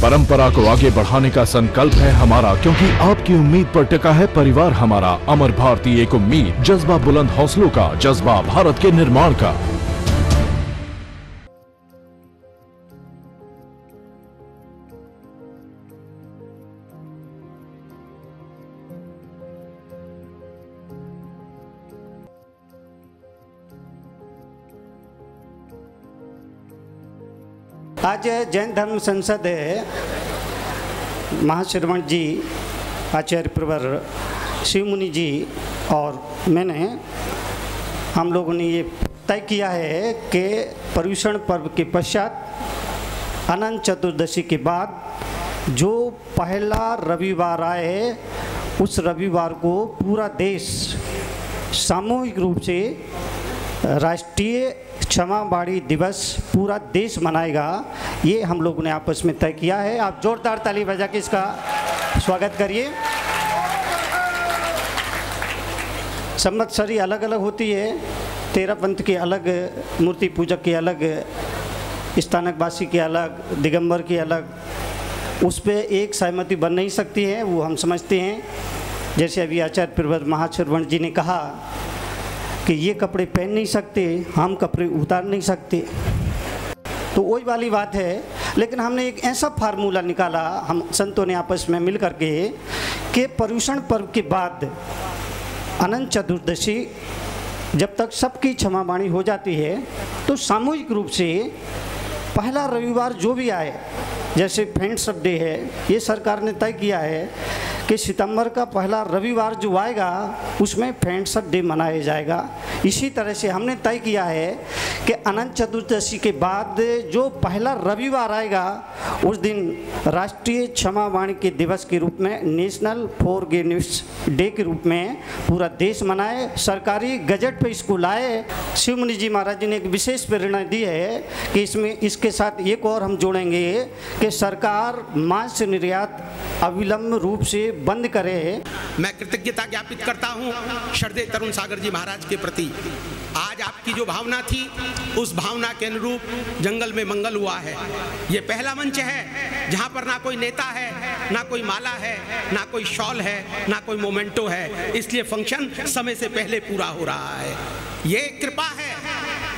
परंपरा को आगे बढ़ाने का संकल्प है हमारा, क्योंकि आपकी उम्मीद पर टिका है परिवार हमारा। अमर भारती एक उम्मीद, जज्बा बुलंद हौसलों का, जज्बा भारत के निर्माण का। आज जैन धर्म संसद है, महाश्रवण जी, आचार्य प्रवर शिव मुनि जी और मैंने, हम लोगों ने ये तय किया है कि पर्युषण पर्व के पश्चात अनंत चतुर्दशी के बाद जो पहला रविवार आए, उस रविवार को पूरा देश सामूहिक रूप से राष्ट्रीय क्षमाबाड़ी दिवस पूरा देश मनाएगा। ये हम लोगों ने आपस में तय किया है। आप जोरदार ताली बजा के इसका स्वागत करिए। संवत्सरी अलग अलग होती है, 13 पंथ के अलग, मूर्ति पूजक के अलग, स्थानकवासी के अलग, दिगंबर के अलग, उस पर एक सहमति बन नहीं सकती है, वो हम समझते हैं। जैसे अभी आचार्य प्रवर महाश्रवण जी ने कहा कि ये कपड़े पहन नहीं सकते, हम कपड़े उतार नहीं सकते, तो वही वाली बात है। लेकिन हमने एक ऐसा फार्मूला निकाला, हम संतों ने आपस में मिल करके, कि पर्युषण पर्व के बाद अनंत चतुर्दशी जब तक सबकी क्षमाबाणी हो जाती है, तो सामूहिक रूप से पहला रविवार जो भी आए, जैसे फ्रेंड्स डे है, ये सरकार ने तय किया है कि सितंबर का पहला रविवार जो आएगा उसमें फ्रेंड्स डे मनाया जाएगा। इसी तरह से हमने तय किया है कि अनंत चतुर्दशी के बाद जो पहला रविवार आएगा, उस दिन राष्ट्रीय क्षमाबाणी के दिवस के रूप में, नेशनल फॉरगिवनेस डे के रूप में पूरा देश मनाए, सरकारी गजट पे इसको लाए। शिव मुनि जी महाराज जी ने एक विशेष प्रेरणा दी है कि इसमें इसके साथ एक और हम जोड़ेंगे कि सरकार मांस निर्यात अविलंब रूप से बंद करे। मैं कृतज्ञता ज्ञापित करता हूँ श्रद्धेय तरुण सागर जी महाराज के प्रति। आज आपकी जो भावना थी, उस भावना के अनुरूप जंगल में मंगल हुआ है। ये पहला मंच है जहाँ पर ना कोई नेता है, ना कोई माला है, ना कोई शॉल है, ना कोई मोमेंटो है, इसलिए फंक्शन समय से पहले पूरा हो रहा है। ये कृपा है।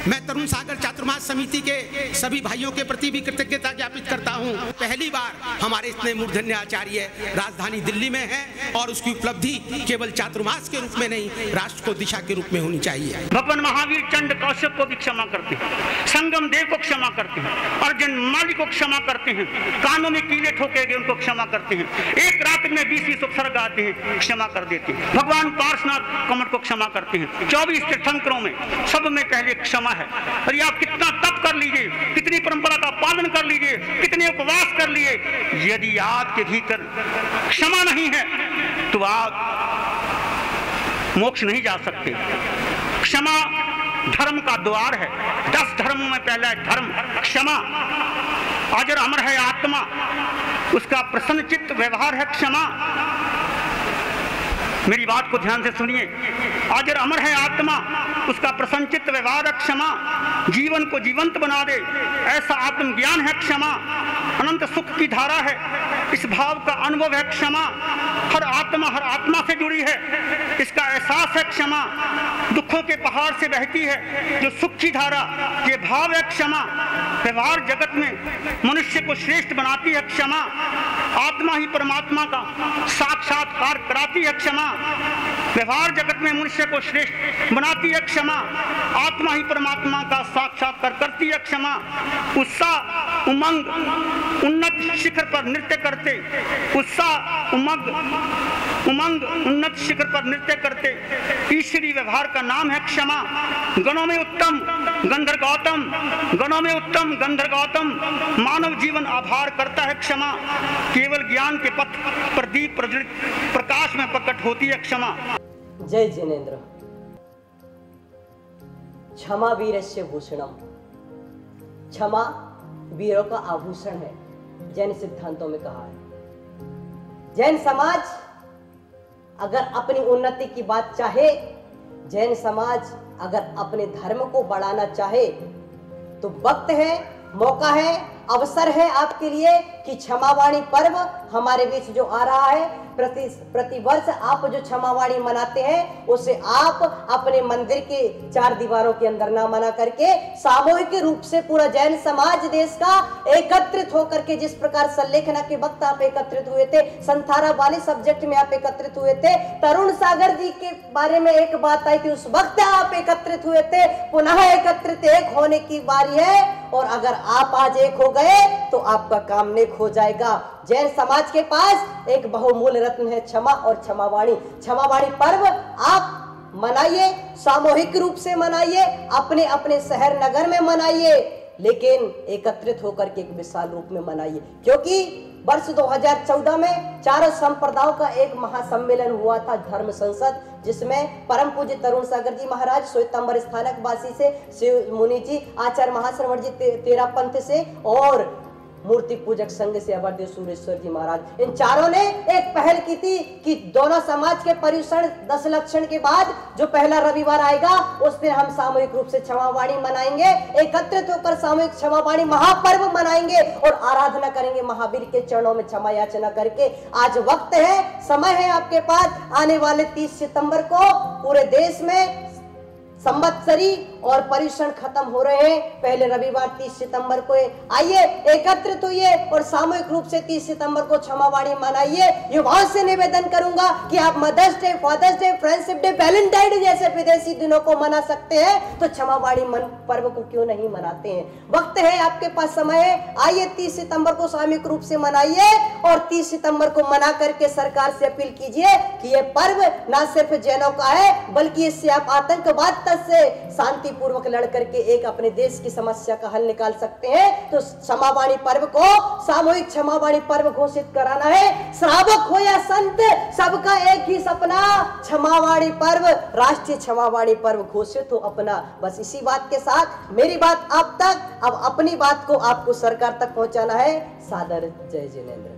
मैं तरुण सागर चातुर्मास समिति के सभी भाइयों के प्रति भी कृतज्ञता ज्ञापित करता हूं। पहली बार हमारे इतने मूर्धन्य आचार्य राजधानी दिल्ली में है, और उसकी उपलब्धि केवल चातुर्मास के रूप में नहीं, राष्ट्र को दिशा के रूप में होनी चाहिए। भगवान महावीर चंड कौशिक को भी क्षमा करते हैं, संगम देव को क्षमा करते हैं, अर्जुन माली को क्षमा करते हैं, कानों में कीले ठोके गए उनको क्षमा करते हैं, एक रात में 20 उपसर्ग आते हैं, क्षमा कर देते हैं। भगवान पार्श्वनाथ कमर को क्षमा करते हैं। 24 तीर्थंकरों में सब में पहले क्षमा है। अरे आप कितना तप कर लीजिए, कितनी परंपरा का पालन कर लीजिए, कितने उपवास कर लिए, यदि आपके भीतर क्षमा नहीं है तो आप मोक्ष नहीं जा सकते। क्षमा धर्म का द्वार है। 10 धर्मों में पहला धर्म क्षमा। अजर अमर है आत्मा, उसका प्रसन्न चित्त व्यवहार है क्षमा। मेरी बात को ध्यान से सुनिए। अजर अमर है आत्मा, उसका प्रसन्नचित्त व्यवहार है क्षमा। जीवन को जीवंत बना दे ऐसा आत्मज्ञान है क्षमा। अनंत सुख की धारा है, इस भाव का अनुभव है क्षमा। हर आत्मा से जुड़ी है, इसका एहसास है क्षमा। दुखों के पहाड़ से बहती है जो सुख की धारा, ये भाव है क्षमा। व्यवहार जगत में मनुष्य को श्रेष्ठ बनाती है क्षमा। आत्मा ही परमात्मा का साक्षात्कार कराती है क्षमा। व्यवहार जगत में मनुष्य को श्रेष्ठ बनाती है क्षमा। आत्मा ही परमात्मा का साक्षात्कार करती है क्षमा। उत्साह उमंग उन्नत शिखर पर नृत्य करते, उत्साह उमंग उन्नत शिखर पर नृत्य करते ईश्वरीय व्यवहार का नाम है क्षमा। गणों में उत्तम गंधर्व गौतम, गणों में उत्तम गंधर्व गौतम, मानव जीवन आभार करता है क्षमा। केवल ज्ञान के पथ पर दीप प्रज्वलित प्रकाश में प्रकट होती है क्षमा। जय जिनेन्द्र। क्षमा वीरस्य भूषणम। क्षमा वीरों का आभूषण है, जैन सिद्धांतों में कहा है। जैन समाज अगर अपनी उन्नति की बात चाहे, जैन समाज अगर अपने धर्म को बढ़ाना चाहे, तो वक्त है, मौका है अवसर है आपके लिए कि क्षमावाणी पर्व हमारे बीच जो आ रहा है, प्रति वर्ष आप जो क्षमावाणी मनाते हैं उसे आप अपने मंदिर के 4 दीवारों के अंदर ना मना करके सामूहिक रूप से पूरा जैन समाज देश का एकत्रित होकर के, जिस प्रकार संलेखना के वक्त आप एकत्रित हुए थे, संथारा वाले सब्जेक्ट में आप एकत्रित हुए थे, तरुण सागर जी के बारे में एक बात आई थी, उस वक्त आप एकत्रित हुए थे, पुनः एकत्रित एक होने की बारी है। और अगर आप आज एक हो गए तो आपका काम नेक हो जाएगा। जैन समाज के पास एक बहुमूल्य रत्न है क्षमा और क्षमावाणी। क्षमावाणी पर्व आप मनाइए, सामूहिक रूप से मनाइए, अपने अपने शहर नगर में मनाइए, लेकिन एकत्रित होकर के एक विशाल रूप में मनाइए, क्योंकि वर्ष 2014 में चारों संप्रदायों का एक महासम्मेलन हुआ था, धर्म संसद, जिसमें परम पूज्य तरुण सागर जी महाराज, श्वेतांबर स्थानक वासी से शिव मुनि जी, आचार्य महाश्रवण जी तेरा पंथ से और मूर्ति पूजक संघ से अवरदेव सुरेश्वर जी महाराज, इन चारों ने एक पहल की थी कि दोनों समाज के पर्युषण 10 लक्षण के बाद जो पहला रविवार आएगा उस दिन हम सामूहिक रूप से क्षमावाणी मनाएंगे, एकत्रित होकर सामूहिक क्षमावाणी महापर्व मनाएंगे और आराधना करेंगे महावीर के चरणों में क्षमा याचना करके। आज वक्त है, समय है आपके पास। आने वाले 30 सितंबर को पूरे देश में संवत्सरी और पर्युषण खत्म हो रहे हैं। पहले रविवार 30 सितंबर को आइए, एकत्रित होइए और सामूहिक रूप से 30 सितंबर को क्षमावाणी मनाइए। युवाओं से निवेदन करूंगा कि आप Mother's Day, Father's Day, Friendship Day, Valentine Day जैसे विदेशी दिनों को मना सकते हैं, तो क्षमावाणी पर्व को क्यों नहीं मनाते हैं? वक्त है, आपके पास समय है। आइए 30 सितंबर को सामूहिक रूप से मनाइए और 30 सितंबर को मना करके सरकार से अपील कीजिए कि ये पर्व न सिर्फ जैनों का है, बल्कि इससे आप आतंकवाद से शांतिपूर्वक लड़ करके एक अपने देश की समस्या का हल निकाल सकते हैं। तो क्षमावाणी पर्व को सामूहिक क्षमावाणी पर्व घोषित कराना है। श्रावक हो या संत, सबका एक ही सपना, क्षमावाणी पर्व, राष्ट्रीय क्षमावाणी पर्व घोषित हो अपना। बस इसी बात के साथ मेरी बात आप तक, अब अपनी बात को आपको सरकार तक पहुंचाना है। सादर जय जिनेंद्र।